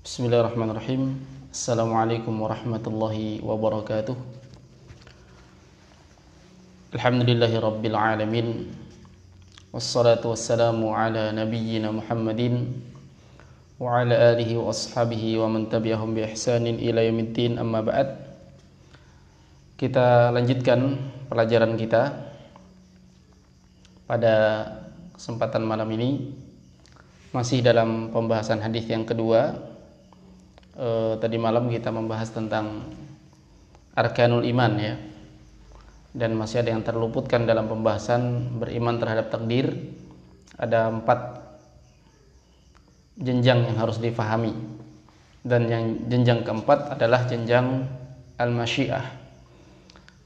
Bismillahirrahmanirrahim. Assalamualaikum warahmatullahi wabarakatuh. Alhamdulillahi rabbil alamin. Wassalatu wassalamu ala nabiyyina Muhammadin wa ala alihi wa ashabihi wa man tabi'ahum bi ihsanin ila yaumiddin, amma ba'd. Kita lanjutkan pelajaran kita pada kesempatan malam ini, masih dalam pembahasan hadis yang kedua. Tadi malam kita membahas tentang arkanul iman, ya, dan masih ada yang terluputkan dalam pembahasan beriman terhadap takdir. Ada 4 jenjang yang harus difahami, dan yang jenjang keempat adalah jenjang al-masyiah,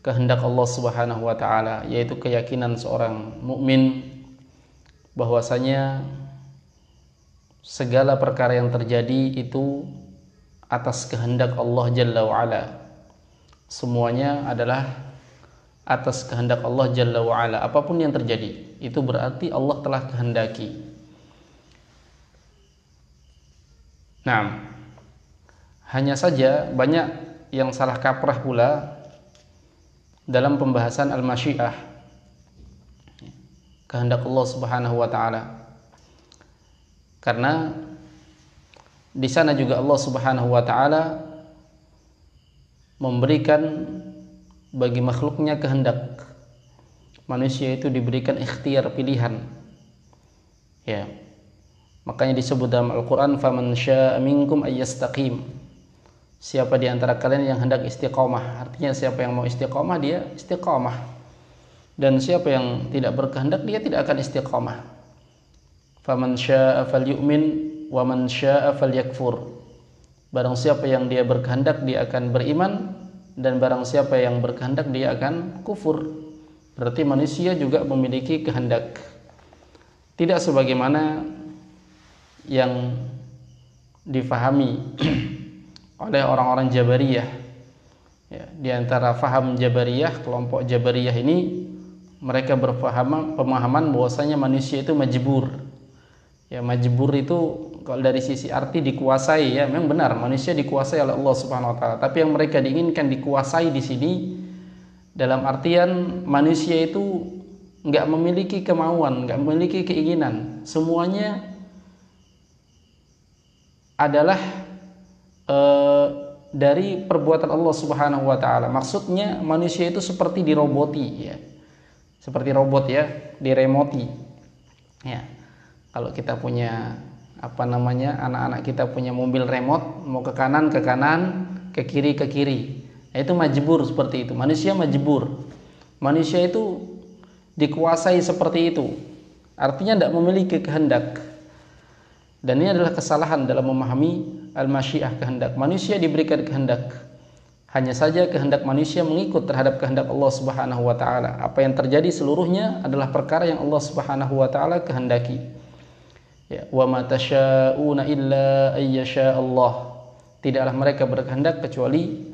kehendak Allah Subhanahu wa taala, yaitu keyakinan seorang mukmin bahwasanya segala perkara yang terjadi itu atas kehendak Allah Jalla wa'ala. Semuanya adalah atas kehendak Allah Jalla wa'ala. Apapun yang terjadi, itu berarti Allah telah kehendaki. Nah, hanya saja banyak yang salah kaprah pula dalam pembahasan al-masyiah, kehendak Allah Subhanahu wa taala. Karena di sana juga Allah Subhanahu wa taala memberikan bagi makhluknya kehendak. Manusia itu diberikan ikhtiar, pilihan. Ya. Makanya disebut dalam Al-Qur'an, faman syaa'a minkum ayyastaqim. Siapa di antara kalian yang hendak istiqamah. Artinya siapa yang mau istiqamah, dia istiqamah. Dan siapa yang tidak berkehendak, dia tidak akan istiqamah. Faman syaa'a falyu'min wa man syaa'a falyakfur. Barang siapa yang dia berkehendak, dia akan beriman, dan barang siapa yang berkehendak, dia akan kufur. Berarti manusia juga memiliki kehendak. Tidak sebagaimana yang difahami oleh orang-orang Jabariyah. Ya, di antara faham Jabariyah, kelompok Jabariyah ini, mereka pemahaman bahwasanya manusia itu majbur. Ya, majbur itu kalau dari sisi arti dikuasai, ya, memang benar manusia dikuasai oleh Allah Subhanahu wa taala. Tapi yang mereka diinginkan dikuasai di sini dalam artian manusia itu enggak memiliki kemauan, enggak memiliki keinginan. Semuanya adalah dari perbuatan Allah Subhanahu wa taala. Maksudnya manusia itu seperti diroboti, ya. Seperti robot, ya, diremoti. Ya. Kalau kita punya anak-anak kita punya mobil remote, mau ke kanan, ke kiri, ke kiri. Nah, itu majbur seperti itu. Manusia majbur. Manusia itu dikuasai seperti itu. Artinya tidak memiliki kehendak. Dan ini adalah kesalahan dalam memahami al-masyiah, kehendak. Manusia diberikan kehendak. Hanya saja kehendak manusia mengikut terhadap kehendak Allah Subhanahu wa taala. Apa yang terjadi seluruhnya adalah perkara yang Allah Subhanahu wa taala kehendaki. Ya, wa ma tasyauna illa ayyasha Allah. Tidaklah mereka berkehendak kecuali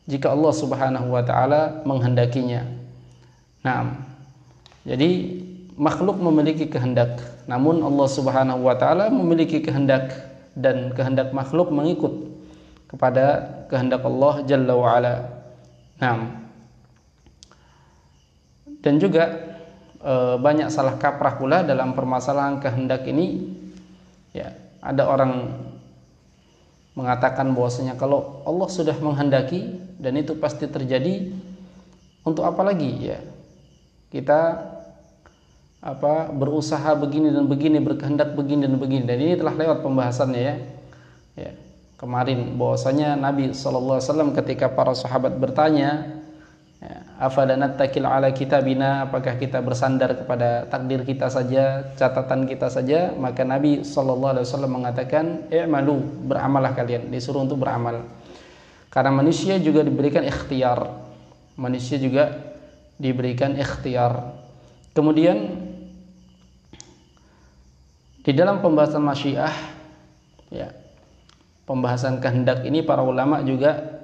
jika Allah Subhanahu wa taala menghendakinya. Nah, jadi makhluk memiliki kehendak, namun Allah Subhanahu wa taala memiliki kehendak, dan kehendak makhluk mengikut kepada kehendak Allah Jalla wa ala. Nah, dan juga banyak salah kaprah pula dalam permasalahan kehendak ini. Ya, ada orang mengatakan bahwasanya kalau Allah sudah menghendaki dan itu pasti terjadi, untuk apa lagi, ya, kita berusaha begini dan begini, berkehendak begini dan begini. Dan ini telah lewat pembahasannya, ya. Ya, kemarin bahwasanya Nabi SAW ketika para sahabat bertanya, afala nattakil ala kitabina, apakah kita bersandar kepada takdir kita saja, catatan kita saja, maka Nabi SAW mengatakan, i'malu, beramalah kalian, disuruh untuk beramal. Karena manusia juga diberikan ikhtiar. Manusia juga diberikan ikhtiar. Kemudian di dalam pembahasan masyiah, ya, pembahasan kehendak ini, para ulama juga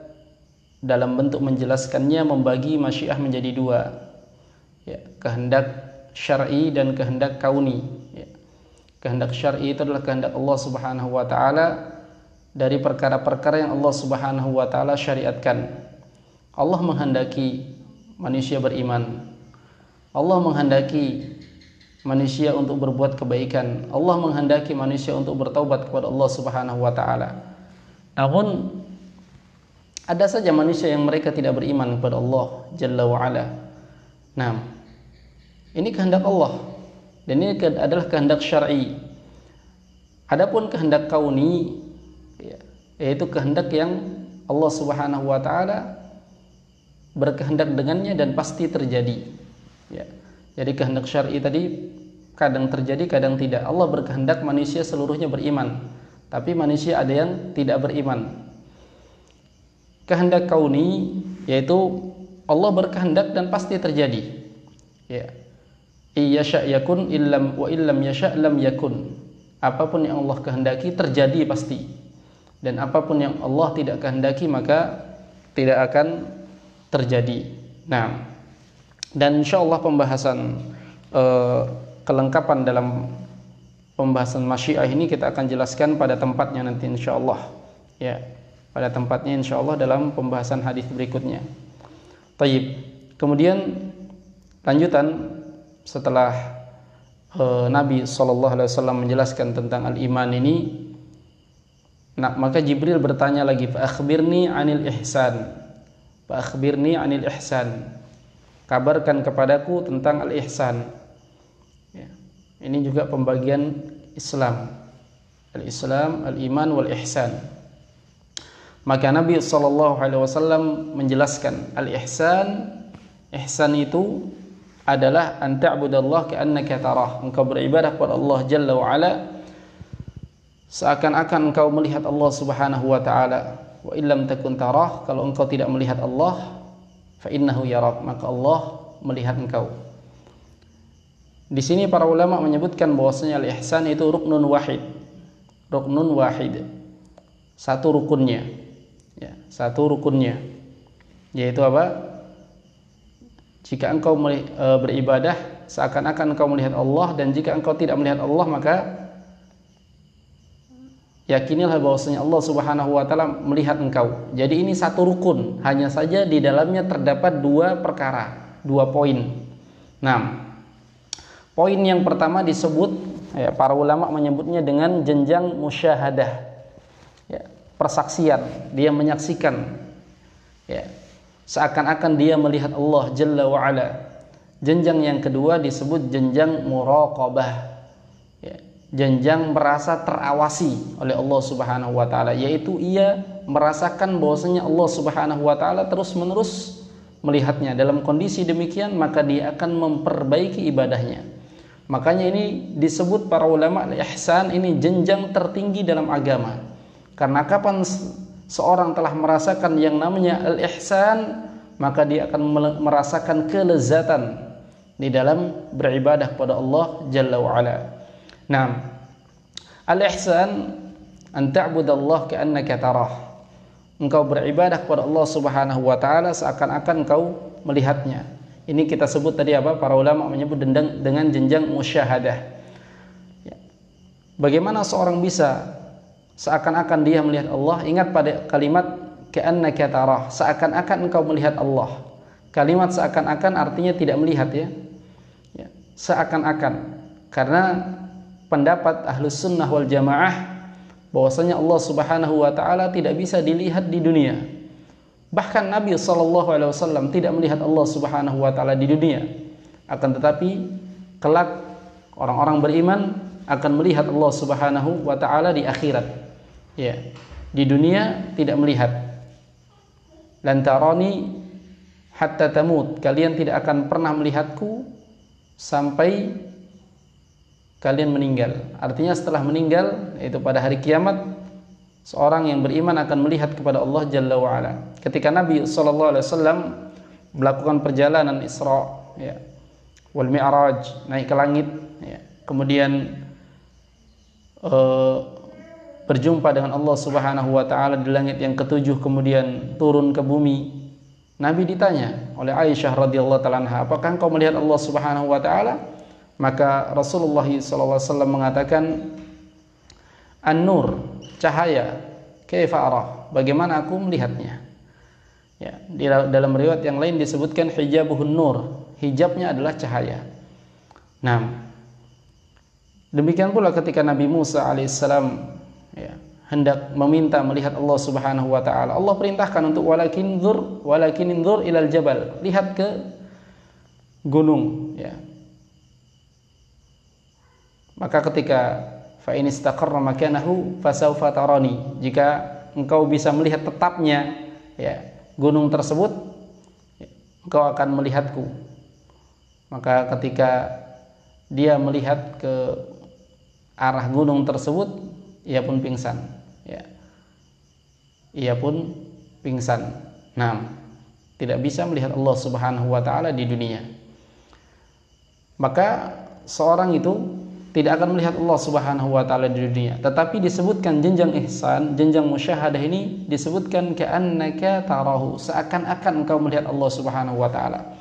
dalam bentuk menjelaskannya membagi masyiah menjadi 2, ya, kehendak syar'i dan kehendak kauni. Ya. Kehendak syar'i itu adalah kehendak Allah Subhanahu wa taala dari perkara-perkara yang Allah Subhanahu wa taala syariatkan. Allah menghendaki manusia beriman. Allah menghendaki manusia untuk berbuat kebaikan. Allah menghendaki manusia untuk bertaubat kepada Allah Subhanahu wa taala. Namun ada saja manusia yang mereka tidak beriman kepada Allah Jalla wa Ala. Nah, ini kehendak Allah dan ini adalah kehendak syar'i. Adapun kehendak kauni, yaitu kehendak yang Allah Subhanahu wa taala berkehendak dengannya dan pasti terjadi. Ya. Jadi kehendak syar'i tadi kadang terjadi, kadang tidak. Allah berkehendak manusia seluruhnya beriman, tapi manusia ada yang tidak beriman. Kehendak kauni yaitu Allah berkehendak dan pasti terjadi. Ya. Iyasha yakun illam wa illam yasha lam yakun. Apapun yang Allah kehendaki terjadi pasti. Dan apapun yang Allah tidak kehendaki maka tidak akan terjadi. Nah, dan insyaallah pembahasan kelengkapan dalam pembahasan masyiah ini kita akan jelaskan pada tempatnya nanti insyaallah. Ya, pada tempatnya insyaallah dalam pembahasan hadis berikutnya. Taib. Kemudian lanjutan setelah Nabi SAW menjelaskan tentang al-iman ini, nah, maka Jibril bertanya lagi, fa akhbirni 'anil ihsan. Fa akhbirni 'anil ihsan. Kabarkan kepadaku tentang al-ihsan. Ya. Ini juga pembagian Islam. Al-Islam, al-iman wal ihsan. Maka Nabi SAW menjelaskan al-ihsan. Ihsan itu adalah an ta'budallah ka'annaka tarah. Engkau beribadah kepada Allah Jalla wa Ala seakan-akan engkau melihat Allah Subhanahu wa taala. Wa illam takun tarah, kalau engkau tidak melihat Allah, fa innahu yarak, maka Allah melihat engkau. Di sini para ulama menyebutkan bahwasanya al-ihsan itu ruknun wahid. Ruknun wahid. Satu rukunnya. Ya, satu rukunnya. Yaitu apa? Jika engkau beribadah seakan-akan engkau melihat Allah, dan jika engkau tidak melihat Allah maka yakinilah bahwasanya Allah Subhanahu wa taala melihat engkau. Jadi ini satu rukun, hanya saja di dalamnya terdapat dua perkara, dua poin. Nah, poin yang pertama disebut, ya, para ulama menyebutnya dengan jenjang musyahadah. Ya, persaksian, dia menyaksikan. Ya, seakan-akan dia melihat Allah Jalla wa Ala. Jenjang yang kedua disebut jenjang muraqabah. Ya, jenjang merasa terawasi oleh Allah Subhanahu wa taala, yaitu ia merasakan bahwasanya Allah Subhanahu wa taala terus-menerus melihatnya. Dalam kondisi demikian maka dia akan memperbaiki ibadahnya. Makanya ini disebut para ulama al-ihsan ini jenjang tertinggi dalam agama. Karena kapan seorang telah merasakan yang namanya al-ihsan, maka dia akan merasakan kelezatan di dalam beribadah kepada Allah Jalla wa Ala. Nah, al-ihsan an ta'budallah ka'annaka tarah. Engkau beribadah kepada Allah Subhanahu wa taala seakan-akan engkau melihatnya. Ini kita sebut tadi apa? Para ulama menyebut dengan jenjang musyahadah. Ya. Bagaimana seorang bisa seakan-akan dia melihat Allah? Ingat pada kalimat ka'annaka tarah, seakan-akan engkau melihat Allah. Kalimat seakan-akan artinya tidak melihat, ya. Ya, seakan-akan. Karena pendapat Ahlus Sunnah wal Jamaah bahwasanya Allah Subhanahu wa taala tidak bisa dilihat di dunia. Bahkan Nabi SAW tidak melihat Allah Subhanahu wa taala di dunia. Akan tetapi kelak orang-orang beriman akan melihat Allah Subhanahu wa taala di akhirat. Ya. Di dunia tidak melihat. Lan tarani hatta tamut. Kalian tidak akan pernah melihatku sampai kalian meninggal. Artinya setelah meninggal, yaitu pada hari kiamat, seorang yang beriman akan melihat kepada Allah Jalla wa Ala. Ketika Nabi SAW melakukan perjalanan Isra, ya, wal Mi'raj, naik ke langit, ya, kemudian berjumpa dengan Allah Subhanahu wa taala di langit yang ketujuh, kemudian turun ke bumi. Nabi ditanya oleh Aisyah radhiyallahu taala anha, "Apakah engkau melihat Allah Subhanahu wa taala?" Maka Rasulullah SAW mengatakan, "An-nur, cahaya kaifa arah, bagaimana aku melihatnya. Ya, di dalam riwayat yang lain disebutkan hijabuhun nur, hijabnya adalah cahaya. Nah, demikian pula ketika Nabi Musa alaihissalam ya, hendak meminta melihat Allah Subhanahu wa taala, Allah perintahkan untuk walakin inzur ilal jabal, lihat ke gunung ya. Maka ketika fa in istaqarra makanahu fasawfa tarani, jika engkau bisa melihat tetapnya ya gunung tersebut, engkau akan melihatku. Maka ketika dia melihat ke arah gunung tersebut, ia pun pingsan ya. Ia pun pingsan. Nah, tidak bisa melihat Allah Subhanahu wa taala di dunia. Maka seorang itu tidak akan melihat Allah Subhanahu wa taala di dunia. Tetapi disebutkan jenjang ihsan, jenjang musyahadah ini disebutkan ka'annaka tarahu, seakan-akan engkau melihat Allah Subhanahu wa taala.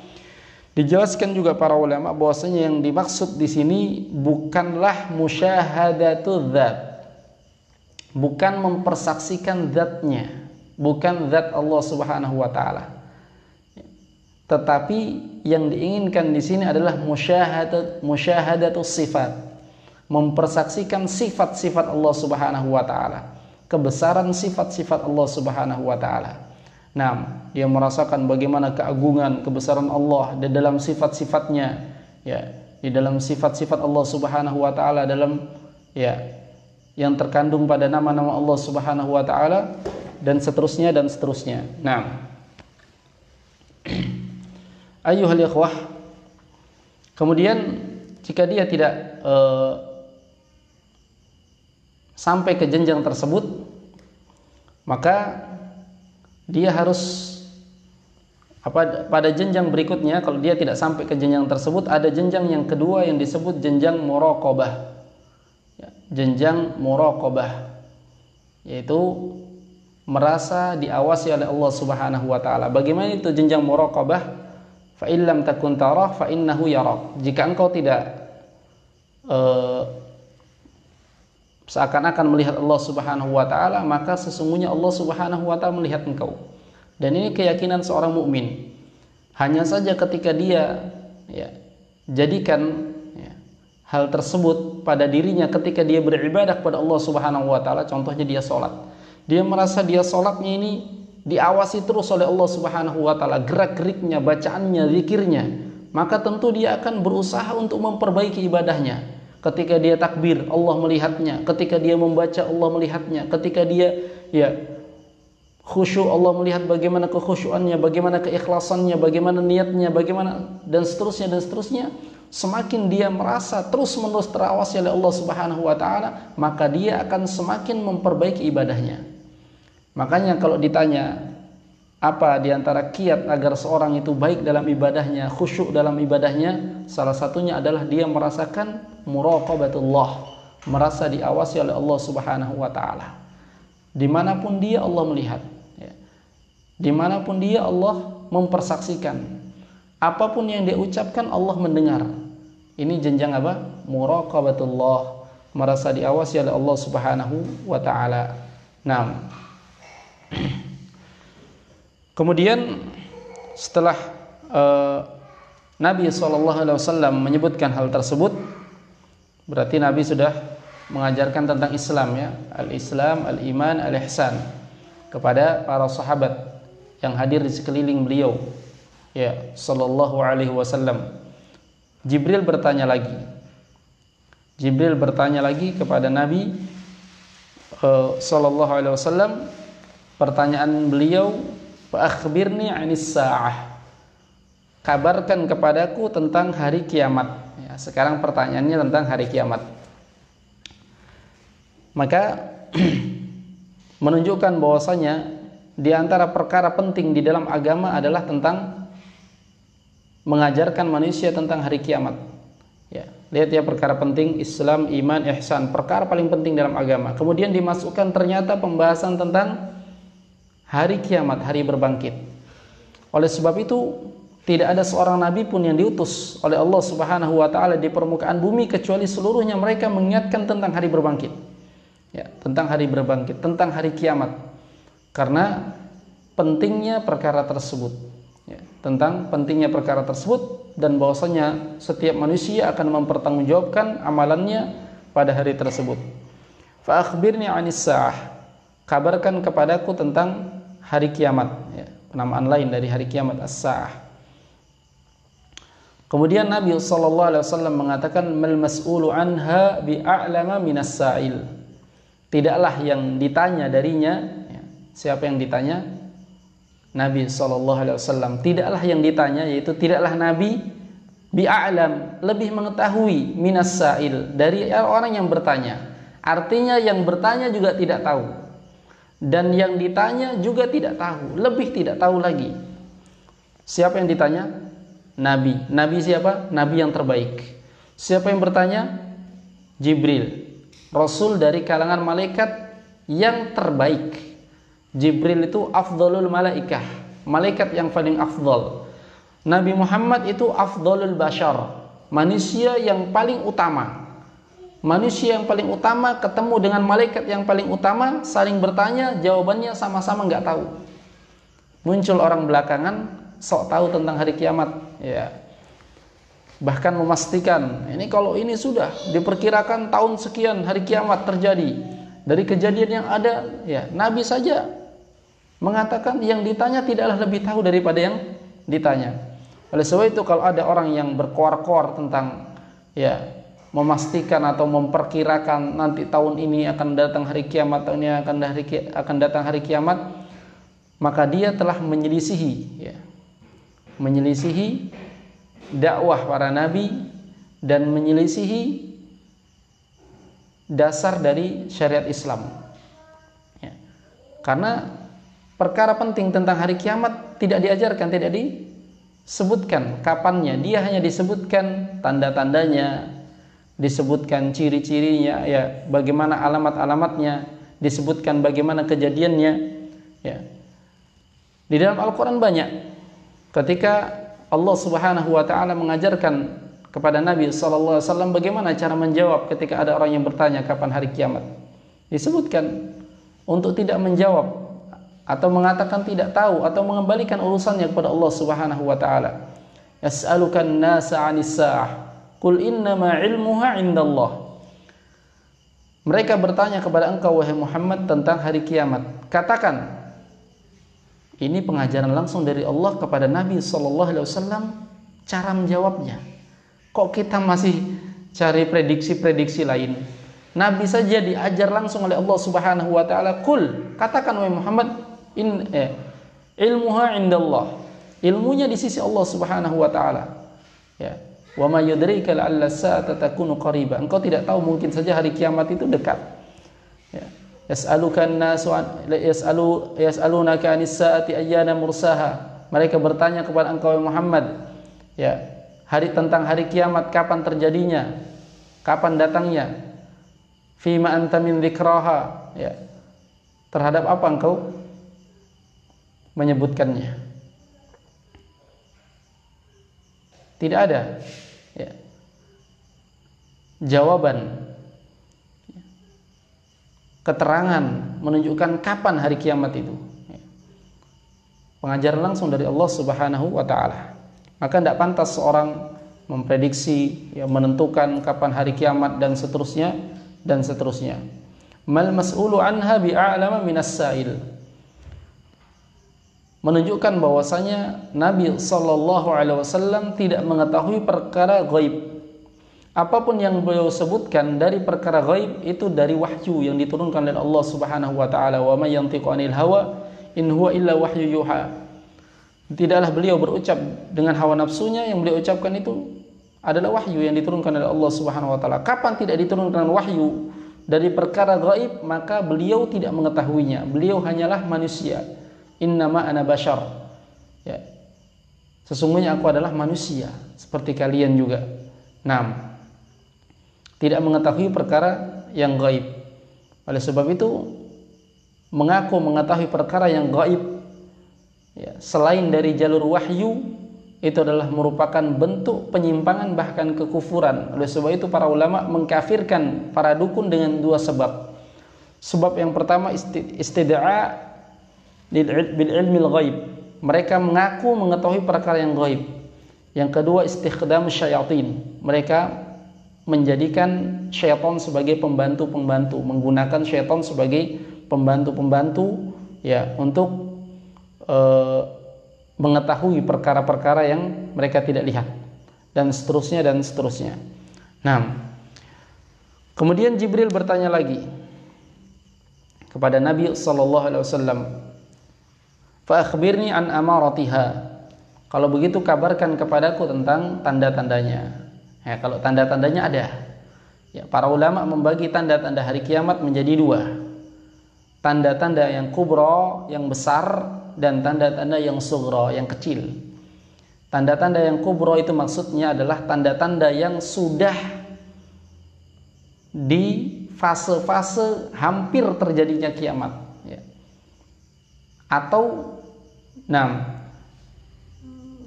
Dijelaskan juga para ulama bahwasanya yang dimaksud di sini bukanlah musyahadatul dzat. Bukan mempersaksikan zatnya, bukan zat Allah Subhanahu wa taala. Tetapi yang diinginkan di sini adalah musyahadatus sifat, mempersaksikan sifat-sifat Allah Subhanahu wa taala, kebesaran sifat-sifat Allah Subhanahu wa taala. Nah, dia merasakan bagaimana keagungan, kebesaran Allah di dalam sifat-sifatnya ya, di dalam sifat-sifat Allah Subhanahu wa taala, dalam ya yang terkandung pada nama-nama Allah Subhanahu wa taala, dan seterusnya dan seterusnya. Nah, ayyuhal ikhwah, kemudian jika dia tidak sampai ke jenjang tersebut, maka dia harus pada jenjang berikutnya. Kalau dia tidak sampai ke jenjang tersebut, ada jenjang yang kedua yang disebut jenjang muraqabah. Jenjang muraqabah, yaitu merasa diawasi oleh Allah Subhanahu wa taala. Bagaimana itu jenjang muraqabah? Fa illam takun tarah fa innahu yarak. Jika engkau tidak seakan-akan melihat Allah Subhanahu wa taala, maka sesungguhnya Allah Subhanahu wa taala melihat engkau. Dan ini keyakinan seorang mukmin. Hanya saja ketika dia ya, jadikan ya, hal tersebut pada dirinya ketika dia beribadah kepada Allah Subhanahu wa taala, contohnya dia sholat. Dia merasa dia sholatnya ini diawasi terus oleh Allah Subhanahu wa taala, gerak-geriknya, bacaannya, zikirnya, maka tentu dia akan berusaha untuk memperbaiki ibadahnya. Ketika dia takbir, Allah melihatnya. Ketika dia membaca, Allah melihatnya. Ketika dia ya khusyuk, Allah melihat bagaimana kekhusyuannya, bagaimana keikhlasannya, bagaimana niatnya, bagaimana dan seterusnya dan seterusnya. Semakin dia merasa terus-menerus terawasi oleh Allah Subhanahu wa taala, maka dia akan semakin memperbaiki ibadahnya. Makanya kalau ditanya apa di antara kiat agar seorang itu baik dalam ibadahnya, khusyuk dalam ibadahnya, salah satunya adalah dia merasakan muraqabatullah, merasa diawasi oleh Allah Subhanahu wa taala. Dimanapun dia Allah melihat ya. Dimanapun dia Allah mempersaksikan. Apapun yang dia ucapkan Allah mendengar. Ini jenjang apa? Muraqabatullah, merasa diawasi oleh Allah Subhanahu wa taala. Nah, kemudian setelah Nabi SAW menyebutkan hal tersebut, berarti Nabi sudah mengajarkan tentang Islam ya, al-Islam, al-Iman, al-Ihsan kepada para sahabat yang hadir di sekeliling beliau ya sallallahu alaihi wasallam. Jibril bertanya lagi kepada Nabi sallallahu alaihi wasallam. Pertanyaan beliau, fa akhbirni 'anis sa'ah, kabarkan kepadaku tentang hari kiamat ya. Sekarang pertanyaannya tentang hari kiamat. Maka menunjukkan bahwasanya di antara perkara penting di dalam agama adalah tentang mengajarkan manusia tentang hari kiamat ya. Lihat ya, perkara penting, Islam, iman, ihsan, perkara paling penting dalam agama. Kemudian dimasukkan ternyata pembahasan tentang hari kiamat, hari berbangkit. Oleh sebab itu tidak ada seorang nabi pun yang diutus oleh Allah Subhanahu wa taala di permukaan bumi kecuali seluruhnya mereka mengingatkan tentang hari berbangkit. Ya, tentang hari berbangkit, tentang hari kiamat. Karena pentingnya perkara tersebut. Ya, tentang pentingnya perkara tersebut dan bahwasanya setiap manusia akan mempertanggungjawabkan amalannya pada hari tersebut. Fa akhbirni 'anis sa'ah. Kabarkan kepadaku tentang hari kiamat. Ya, penamaan lain dari hari kiamat, as-sa'ah. Kemudian Nabi SAW mengatakan, mal mas'ulu anha bi'a'lama minas sa'il. Tidaklah yang ditanya darinya, ya, siapa yang ditanya? Nabi SAW. Tidaklah yang ditanya, yaitu tidaklah Nabi bi'a'lam, lebih mengetahui minas sa'il, dari orang yang bertanya. Artinya yang bertanya juga tidak tahu, dan yang ditanya juga tidak tahu, lebih tidak tahu lagi. Siapa yang ditanya? Nabi. Nabi siapa? Nabi yang terbaik. Siapa yang bertanya? Jibril, Rasul dari kalangan malaikat yang terbaik. Jibril itu afdhalul malaikah, malaikat yang paling afdal. Nabi Muhammad itu afdhalul bashar, manusia yang paling utama. Manusia yang paling utama ketemu dengan malaikat yang paling utama, saling bertanya, jawabannya sama-sama nggak tahu. Muncul orang belakangan sok tahu tentang hari kiamat, ya. Bahkan memastikan ini, kalau ini sudah diperkirakan tahun sekian hari kiamat terjadi dari kejadian yang ada, ya. Nabi saja mengatakan yang ditanya tidaklah lebih tahu daripada yang ditanya. Oleh sebab itu kalau ada orang yang berkoar-koar tentang, ya, memastikan atau memperkirakan nanti tahun ini akan datang hari kiamat, tahun ini akan datang hari kiamat, maka dia telah menyelisihi, ya, menyelisihi dakwah para nabi dan menyelisihi dasar dari syariat Islam, ya. Karena perkara penting tentang hari kiamat tidak diajarkan, tidak disebutkan kapannya. Dia hanya disebutkan tanda-tandanya, disebutkan ciri-cirinya, ya, bagaimana alamat-alamatnya, disebutkan bagaimana kejadiannya, ya. Di dalam Al-Quran banyak ketika Allah Subhanahu wa taala mengajarkan kepada Nabi sallallahu alaihi wasallam bagaimana cara menjawab ketika ada orang yang bertanya kapan hari kiamat. Disebutkan untuk tidak menjawab atau mengatakan tidak tahu atau mengembalikan urusannya kepada Allah Subhanahu wa taala. Yas'alukan nasa 'anis sa'ah, qul innama 'ilmuha 'indallah. Mereka bertanya kepada engkau wahai Muhammad tentang hari kiamat. Katakan, ini pengajaran langsung dari Allah kepada Nabi SAW, cara menjawabnya. Kok kita masih cari prediksi-prediksi lain? Nabi saja diajar langsung oleh Allah Subhanahu wa taala, "Qul," katakan wahai Muhammad, ilmuha indallah. Ilmunya di sisi Allah Subhanahu wa taala. Ya. Wa ma yudrika la'alla as-sa'ata takunu qariba. Engkau tidak tahu, mungkin saja hari kiamat itu dekat. Ya. Yas'alunaka 'anis sa'ati ayyana mursaha. Mereka bertanya kepada engkau Muhammad, ya, tentang hari kiamat, kapan terjadinya, kapan datangnya. Fima anta min dzikraha, ya. Terhadap apa engkau menyebutkannya? Tidak ada, ya, jawaban, keterangan menunjukkan kapan hari kiamat itu. Pengajaran langsung dari Allah Subhanahu wa taala. Maka tidak pantas seorang memprediksi, ya, menentukan kapan hari kiamat dan seterusnya dan seterusnya. Mal mas'ulu anha bi'a'lama minas sa'il. Menunjukkan bahwasanya Nabi sallallahu alaihi wasallam tidak mengetahui perkara ghaib. Apapun yang beliau sebutkan dari perkara ghaib itu dari wahyu yang diturunkan oleh Allah Subhanahu wa taala. Wa may yantiqu 'anil hawa in huwa illa wahyu yuha. Tidaklah beliau berucap dengan hawa nafsunya, yang beliau ucapkan itu adalah wahyu yang diturunkan oleh Allah Subhanahu wa taala. Kapan tidak diturunkan wahyu dari perkara ghaib, maka beliau tidak mengetahuinya. Beliau hanyalah manusia. Innama ana bashar. Ya. Sesungguhnya aku adalah manusia seperti kalian juga. Naam. Tidak mengetahui perkara yang gaib. Oleh sebab itu mengaku mengetahui perkara yang gaib, ya, selain dari jalur wahyu, itu adalah merupakan bentuk penyimpangan bahkan kekufuran. Oleh sebab itu para ulama mengkafirkan para dukun dengan dua sebab. Sebab yang pertama istid'a bil ilmil ghaib. Mereka mengaku mengetahui perkara yang gaib. Yang kedua istikhdam syayatin. Mereka menjadikan syaitan sebagai pembantu-pembantu, menggunakan syaitan sebagai pembantu-pembantu ya untuk mengetahui perkara-perkara yang mereka tidak lihat dan seterusnya dan seterusnya. Nah, kemudian Jibril bertanya lagi kepada Nabi sallallahu alaihi wasallam, "Fa akhbirni an amaratiha." Kalau begitu kabarkan kepadaku tentang tanda-tandanya. Ya, kalau tanda-tandanya ada. Ya, para ulama membagi tanda-tanda hari kiamat menjadi dua. Tanda-tanda yang kubra, yang besar, dan tanda-tanda yang sughra, yang kecil. Tanda-tanda yang kubra itu maksudnya adalah tanda-tanda yang sudah di fase-fase hampir terjadinya kiamat, ya. Atau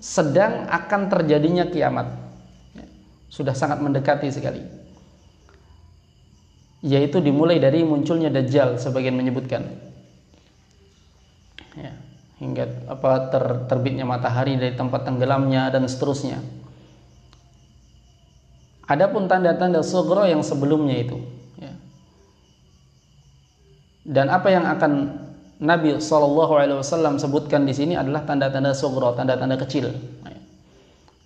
sedang akan terjadinya kiamat, ya. Sudah sangat mendekati sekali, yaitu dimulai dari munculnya Dajjal, sebagian menyebutkan, ya, hingga terbitnya matahari dari tempat tenggelamnya dan seterusnya. Adapun tanda-tanda sughra yang sebelumnya itu, ya. Dan apa yang akan Nabi SAW sebutkan di sini adalah tanda-tanda sughra, tanda-tanda kecil.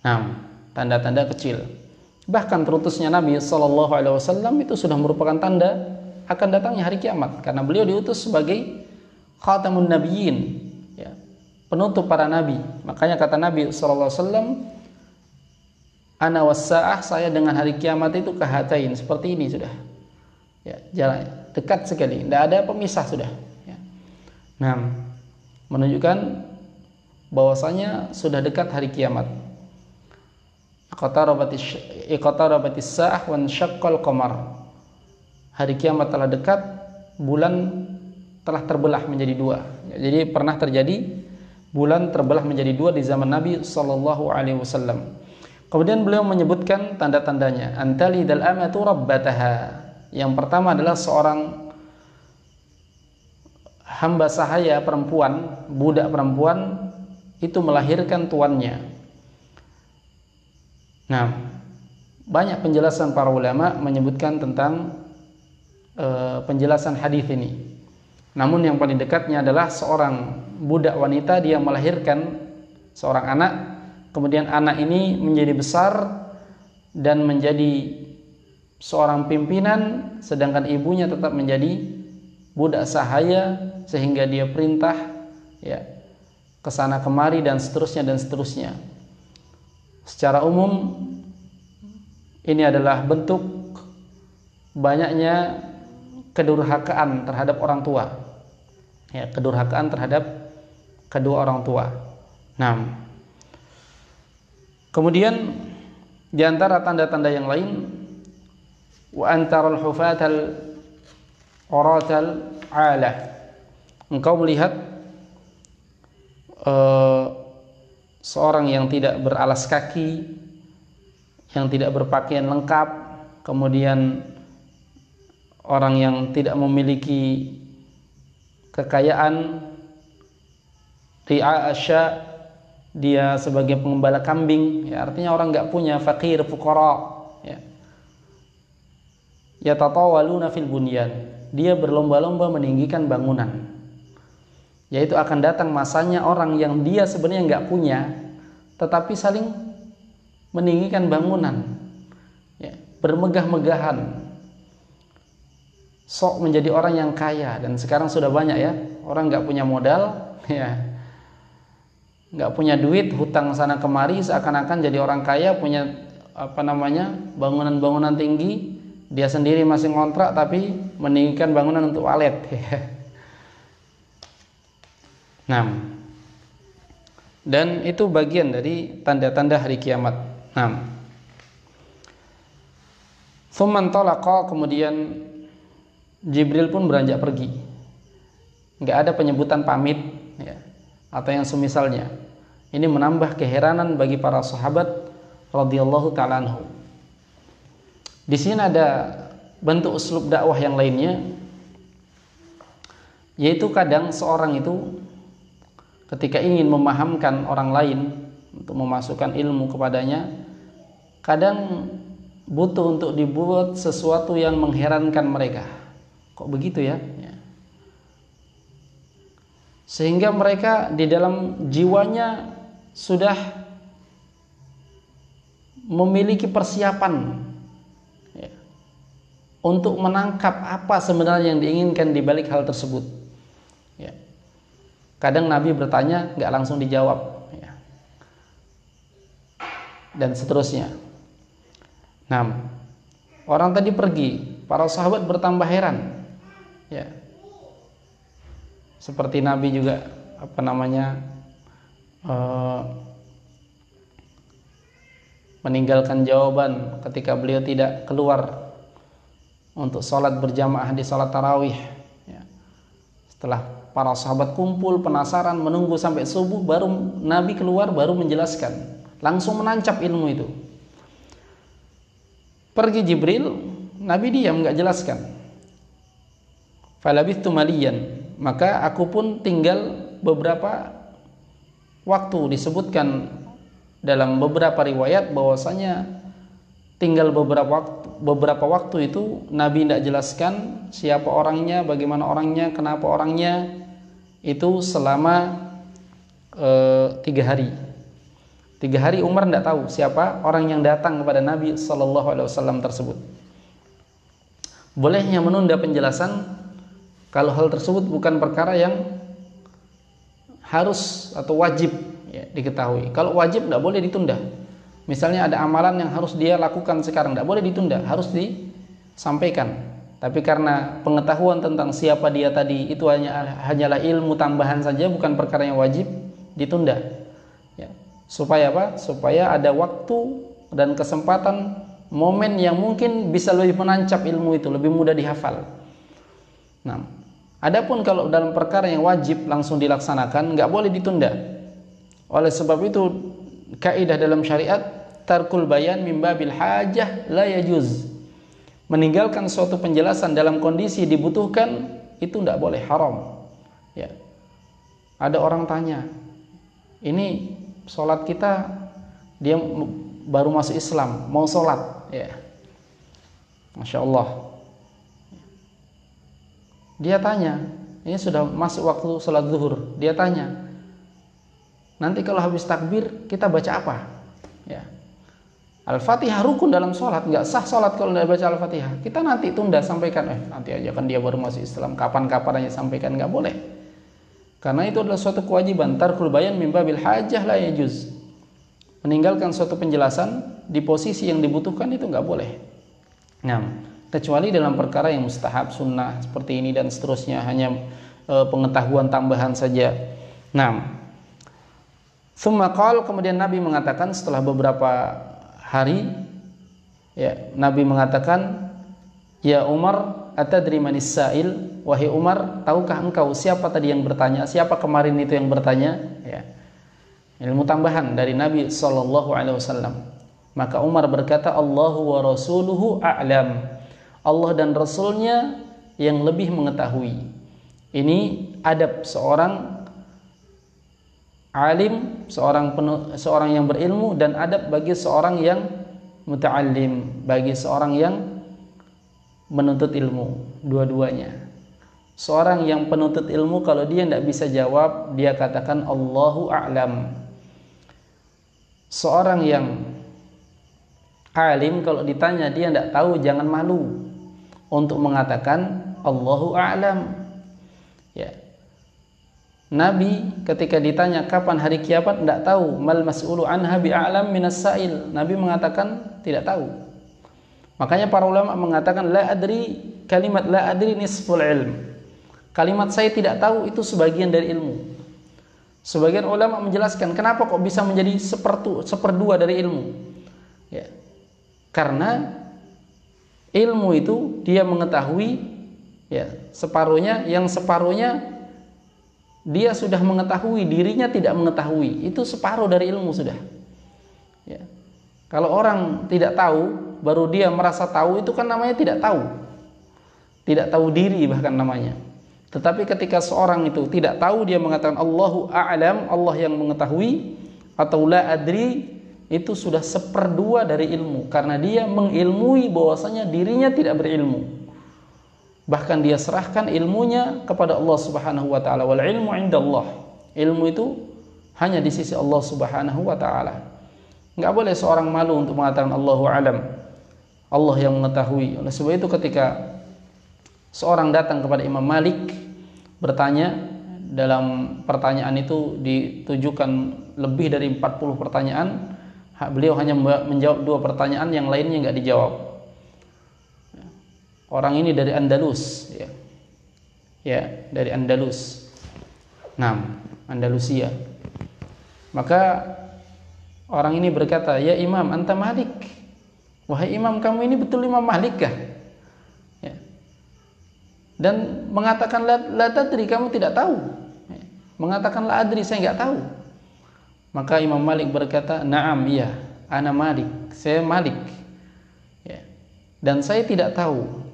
Nah, tanda-tanda kecil. Bahkan terutusnya Nabi SAW itu sudah merupakan tanda akan datangnya hari kiamat, karena beliau diutus sebagai khatamun nabiyyin, ya, penutup para nabi. Makanya kata Nabi SAW, "Ana was-sa'ah," saya dengan hari kiamat itu kahatain, seperti ini sudah. Ya, jalan dekat sekali, tidak ada pemisah sudah. Ya. Nah, menunjukkan bahwasanya sudah dekat hari kiamat. Iqtarabatis sa'ah wan syaqqal qamar. Hari kiamat telah dekat, bulan telah terbelah menjadi dua. Ya, jadi pernah terjadi bulan terbelah menjadi dua di zaman Nabi SAW. Kemudian beliau menyebutkan tanda-tandanya. Antalidal amatu rabbataha. Yang pertama adalah seorang hamba sahaya perempuan, budak perempuan itu melahirkan tuannya. Nah, banyak penjelasan para ulama menyebutkan tentang penjelasan hadis ini. Namun yang paling dekatnya adalah seorang budak wanita, dia melahirkan seorang anak, kemudian anak ini menjadi besar dan menjadi seorang pimpinan, sedangkan ibunya tetap menjadi budak sahaya, sehingga dia perintah, ya, kesana kemari dan seterusnya dan seterusnya. Secara umum ini adalah bentuk banyaknya kedurhakaan terhadap orang tua, ya, kedurhakaan terhadap kedua orang tua. Nah, kemudian di antara tanda-tanda yang lain, wa antaral hufatal uratal alah, engkau melihat seorang yang tidak beralas kaki, yang tidak berpakaian lengkap, kemudian orang yang tidak memiliki kekayaan, ri'a asya, dia sebagai pengembala kambing, ya, artinya orang nggak punya, fakir, fuqara, ya. Yatatawaluna fil bunyan, dia berlomba-lomba meninggikan bangunan. Yaitu akan datang masanya orang yang dia sebenarnya nggak punya, tetapi saling meninggikan bangunan, ya, bermegah-megahan, sok menjadi orang yang kaya. Dan sekarang sudah banyak, ya, orang nggak punya modal, ya, nggak punya duit, hutang sana kemari, seakan-akan jadi orang kaya, punya bangunan-bangunan tinggi. Dia sendiri masih ngontrak tapi meninggikan bangunan untuk walet. Nah, dan itu bagian dari tanda-tanda hari kiamat. Nah, thumman talaqa, kemudian Jibril pun beranjak pergi. Nggak ada penyebutan pamit, ya, atau yang semisalnya. Ini menambah keheranan bagi para sahabat radhiyallahu ta'ala anhu. Di sini ada bentuk uslub dakwah yang lainnya, Yaitu kadang seorang itu ketika ingin memahamkan orang lain untuk memasukkan ilmu kepadanya, kadang butuh untuk dibuat sesuatu yang mengherankan mereka. Kok begitu ya? Sehingga mereka di dalam jiwanya sudah memiliki persiapan untuk menangkap apa sebenarnya yang diinginkan di balik hal tersebut. Kadang Nabi bertanya, nggak langsung dijawab, dan seterusnya. Nah, orang tadi pergi, para sahabat bertambah heran, seperti Nabi juga meninggalkan jawaban ketika beliau tidak keluar untuk sholat berjamaah di sholat tarawih. Setelah para sahabat kumpul penasaran menunggu sampai subuh, baru Nabi keluar, baru menjelaskan, langsung menancap ilmu itu. Pergi Jibril, Nabi diam, nggak jelaskan. Falabithtu maliyan, maka aku pun tinggal beberapa waktu. Disebutkan dalam beberapa riwayat bahwasanya tinggal beberapa waktu itu Nabi tidak jelaskan siapa orangnya, bagaimana orangnya, kenapa orangnya, itu selama 3 hari. 3 hari Umar tidak tahu siapa orang yang datang kepada Nabi SAW tersebut. Bolehnya menunda penjelasan kalau hal tersebut bukan perkara yang harus atau wajib diketahui. Kalau wajib tidak boleh ditunda. Misalnya ada amalan yang harus dia lakukan sekarang, tidak boleh ditunda, harus disampaikan. Tapi karena pengetahuan tentang siapa dia tadi itu hanyalah ilmu tambahan saja, bukan perkara yang wajib, ditunda. Supaya apa? Supaya ada waktu dan kesempatan, momen yang mungkin bisa lebih menancap ilmu itu, lebih mudah dihafal. Nah, adapun kalau dalam perkara yang wajib langsung dilaksanakan, nggak boleh ditunda. Oleh sebab itu kaidah dalam syariat, tarkul bayan min babil hajah la yajuz. Meninggalkan suatu penjelasan dalam kondisi dibutuhkan itu tidak boleh, haram. Ada orang tanya, ini sholat kita, dia baru masuk Islam, mau sholat, Masya Allah. Dia tanya, ini sudah masuk waktu sholat zuhur. Dia tanya, nanti kalau habis takbir kita baca apa? Al-Fatihah rukun dalam sholat, nggak sah sholat kalau tidak baca Al-Fatihah. Kita nanti tunda, sampaikan, nanti aja kan dia baru masuk Islam, kapan-kapan aja sampaikan, nggak boleh. Karena itu adalah suatu kewajiban. Tarkul bayan min babil hajah la yajuz. Meninggalkan suatu penjelasan di posisi yang dibutuhkan itu nggak boleh. Nah, kecuali dalam perkara yang mustahab, sunnah seperti ini dan seterusnya, hanya pengetahuan tambahan saja. Nah, tsumma qala, kemudian Nabi mengatakan setelah beberapa hari, Nabi mengatakan, ya Umar, atadri manis sa'il, wahai Umar, tahukah engkau siapa tadi yang bertanya, siapa kemarin itu yang bertanya? Ilmu tambahan dari Nabi SAW. Maka Umar berkata, Allahu wa rasuluhu a'lam, Allah dan Rasulnya yang lebih mengetahui. Ini adab seorang alim, seorang yang berilmu, dan adab bagi seorang yang muta'allim, bagi seorang yang menuntut ilmu, dua-duanya. Seorang yang penuntut ilmu, kalau dia tidak bisa jawab, dia katakan Allahu a'lam. Seorang yang alim, kalau ditanya dia tidak tahu, jangan malu untuk mengatakan Allahu a'lam. Nabi ketika ditanya kapan hari kiamat, tidak tahu. Mal mas'ulu anha bi'a'lam minas sa'il. Nabi mengatakan tidak tahu. Makanya para ulama mengatakan la adri, kalimat la adri nisful ilm. Kalimat saya tidak tahu itu sebagian dari ilmu. Sebagian ulama menjelaskan kenapa kok bisa menjadi seperdua dari ilmu. Karena ilmu itu dia mengetahui separuhnya, yang separuhnya dia sudah mengetahui, dirinya tidak mengetahui. Itu separuh dari ilmu sudah. Kalau orang tidak tahu, baru dia merasa tahu, itu kan namanya tidak tahu. Tidak tahu diri bahkan namanya. Tetapi ketika seorang itu tidak tahu, dia mengatakan Allahu a'lam, Allah yang mengetahui, atau la adri, itu sudah 1/2 dari ilmu, karena dia mengilmui bahwasanya dirinya tidak berilmu. Bahkan dia serahkan ilmunya kepada Allah Subhanahu wa taala. Wal ilmu 'indallah. Ilmu itu hanya di sisi Allah Subhanahu wa taala. Enggak boleh seorang malu untuk mengatakan Allahu a'lam, Allah yang mengetahui. Oleh sebab itu ketika seorang datang kepada Imam Malik bertanya, dalam pertanyaan itu ditujukan lebih dari 40 pertanyaan, beliau hanya menjawab 2 pertanyaan, yang lainnya enggak dijawab. Orang ini dari Andalus, ya dari Andalus, Andalusia. Maka orang ini berkata, ya Imam, anta Malik. Wahai Imam, kamu ini betul Imam Malik kah? Ya. Dan mengatakan la tadri, kamu tidak tahu. Ya. Mengatakan la adri, saya enggak tahu. Maka Imam Malik berkata, na'am, iya, ana Malik, saya Malik. Ya. Dan saya tidak tahu.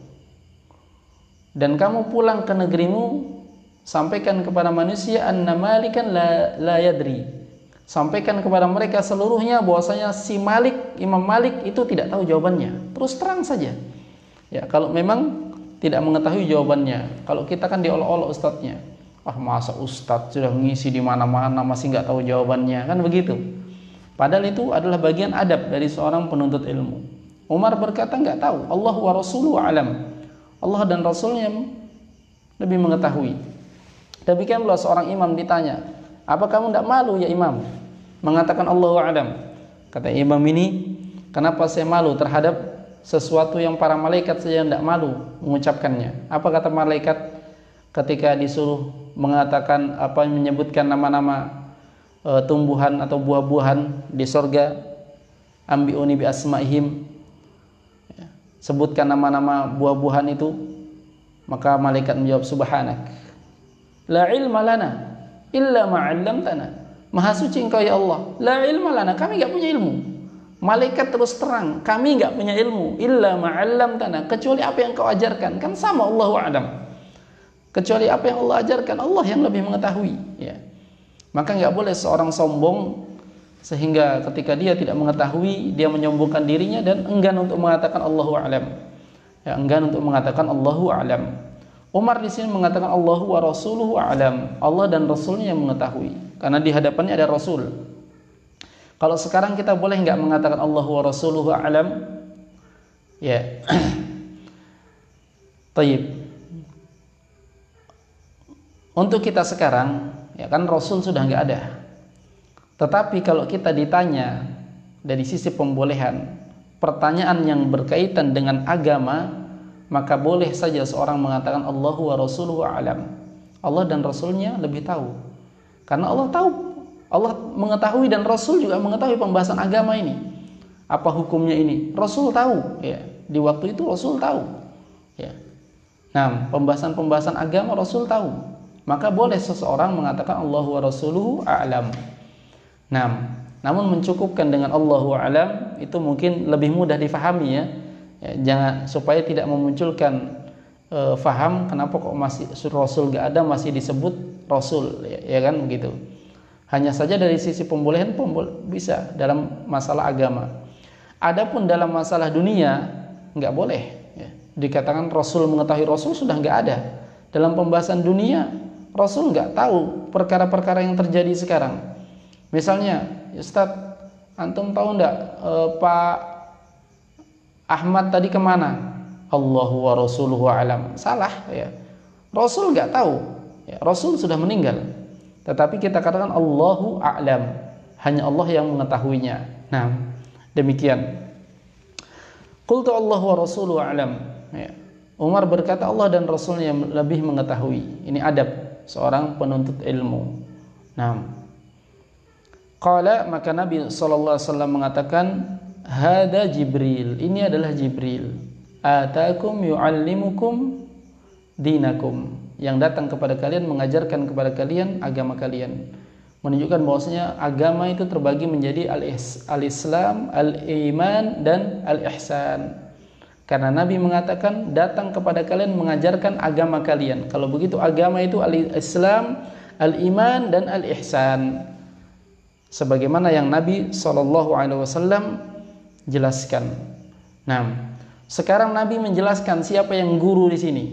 Dan kamu pulang ke negerimu, sampaikan kepada manusia anna Malikan la yadri. Sampaikan kepada mereka seluruhnya bahwasanya si Malik, Imam Malik itu tidak tahu jawabannya. Terus terang saja. Ya, kalau memang tidak mengetahui jawabannya. Kalau kita kan diolok-olok ustadznya. Masa ustadz sudah ngisi di mana-mana masih nggak tahu jawabannya, kan begitu. Padahal itu adalah bagian adab dari seorang penuntut ilmu. Umar berkata nggak tahu. Allah wa rasuluhu alam. Allah dan Rasulnya lebih mengetahui. Demikian pula seorang imam ditanya, apa kamu tidak malu ya imam mengatakan Allahu a'lam? Kata imam ini, kenapa saya malu terhadap sesuatu yang para malaikat saja tidak malu mengucapkannya? Apa kata malaikat ketika disuruh mengatakan menyebutkan nama-nama tumbuhan atau buah-buahan di surga? Ambi'uni bi asma'ihim, sebutkan nama-nama buah-buahan itu. Maka malaikat menjawab, subhanak, la ilma lana illa ma 'allamtana. Maha suci engkau ya Allah, la ilma lana, kami enggak punya ilmu. Malaikat terus terang, kami enggak punya ilmu, illa ma 'allamtana, kecuali apa yang kau ajarkan. Kan sama, Allahu a'lam. Kecuali apa yang Allah ajarkan, Allah yang lebih mengetahui, ya. Maka enggak boleh seorang sombong sehingga ketika dia tidak mengetahui, dia menyombongkan dirinya dan enggan untuk mengatakan Allahu a'lam. Ya, enggan untuk mengatakan Allahu a'lam. Umar di sini mengatakan Allahu wa rasuluhu a'lam. Allah dan Rasulnya yang mengetahui, karena di hadapannya ada Rasul. Kalau sekarang kita boleh enggak mengatakan Allahu wa rasuluhu a'lam? Ya. Taib. Untuk kita sekarang, ya kan Rasul sudah enggak ada. Tetapi kalau kita ditanya dari sisi pembolehan, pertanyaan yang berkaitan dengan agama, maka boleh saja seorang mengatakan Allahu wa rasuluhu a'lam. Allah dan Rasulnya lebih tahu. Karena Allah tahu, Allah mengetahui dan Rasul juga mengetahui pembahasan agama ini. Apa hukumnya ini? Rasul tahu, ya. Di waktu itu Rasul tahu. Ya. Nah, pembahasan-pembahasan agama Rasul tahu. Maka boleh seseorang mengatakan Allahu wa rasuluhu a'lam. Nah, namun mencukupkan dengan Allahu a'lam itu mungkin lebih mudah difahami, ya. Jangan, supaya tidak memunculkan faham kenapa kok masih Rasul gak ada masih disebut Rasul, ya kan begitu. Hanya saja dari sisi pembolehan bisa dalam masalah agama. Adapun dalam masalah dunia nggak boleh, ya. Dikatakan Rasul mengetahui, Rasul sudah nggak ada. Dalam pembahasan dunia Rasul nggak tahu perkara-perkara yang terjadi sekarang. Misalnya, Ustaz, antum tahu nggak Pak Ahmad tadi kemana? Allahu wa rasuluhu a'lam. Salah, ya. Rasul nggak tahu, ya. Rasul sudah meninggal. Tetapi kita katakan Allahu a'lam, hanya Allah yang mengetahuinya. Nah, demikian. Qultu Allahu wa rasuluhu a'lam, ya. Umar berkata Allah dan Rasulnya yang lebih mengetahui. Ini adab seorang penuntut ilmu. Nah, qala, maka Nabi SAW mengatakan, hada Jibril, ini adalah Jibril, atakum yu'allimukum dinakum, yang datang kepada kalian mengajarkan kepada kalian agama kalian. Menunjukkan bahwasanya agama itu terbagi menjadi al-Islam, al-Iman, dan al-Ihsan. Karena Nabi mengatakan, datang kepada kalian mengajarkan agama kalian. Kalau begitu agama itu al-Islam, al-iman, dan al-ihsan. Sebagaimana yang Nabi SAW jelaskan. Nah, sekarang Nabi menjelaskan siapa yang guru di sini.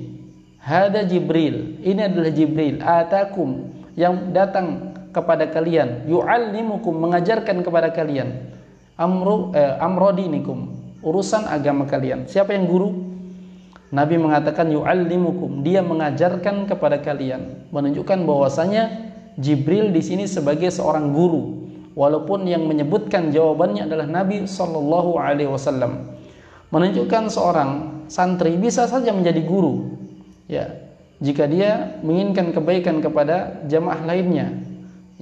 Hada Jibril. Ini adalah Jibril. Atakum, yang datang kepada kalian. Yu'allimukum, mengajarkan kepada kalian. Amrodinikum, urusan agama kalian. Siapa yang guru? Nabi mengatakan yu'allimukum, dia mengajarkan kepada kalian, menunjukkan bahwasanya Jibril di sini sebagai seorang guru, walaupun yang menyebutkan jawabannya adalah Nabi sallallahu alaihi wasallam. Menunjukkan seorang santri bisa saja menjadi guru, ya, jika dia menginginkan kebaikan kepada jamaah lainnya.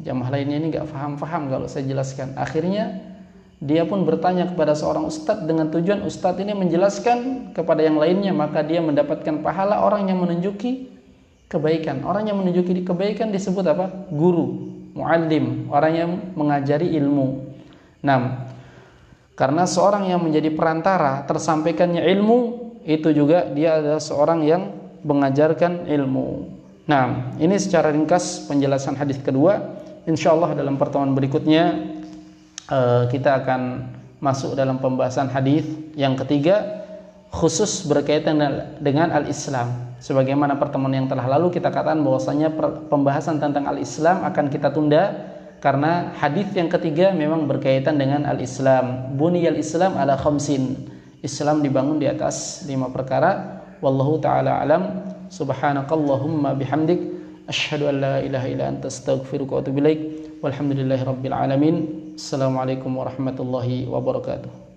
Jamaah lainnya ini enggak paham kalau saya jelaskan. Akhirnya dia pun bertanya kepada seorang ustadz dengan tujuan ustadz ini menjelaskan kepada yang lainnya, maka dia mendapatkan pahala orang yang menunjuki kebaikan. Orang yang menunjuki kebaikan disebut apa? Guru, muallim, orang yang mengajari ilmu. Nah, karena seorang yang menjadi perantara tersampaikannya ilmu, itu juga dia adalah seorang yang mengajarkan ilmu. Nah, ini secara ringkas penjelasan hadis kedua. Insyaallah dalam pertemuan berikutnya kita akan masuk dalam pembahasan hadis yang ketiga, khusus berkaitan dengan al-Islam. Sebagaimana pertemuan yang telah lalu kita katakan bahwasanya pembahasan tentang al-Islam akan kita tunda karena hadis yang ketiga memang berkaitan dengan al-Islam. Buniyal Islam ala khamsin. Islam dibangun di atas 5 perkara. Wallahu taala alam. Subhanakallahumma bihamdik asyhadu an la ilaha illa anta astaghfiruka wa atubu ilaik. Walhamdulillahirabbil alamin. Assalamualaikum warahmatullahi wabarakatuh.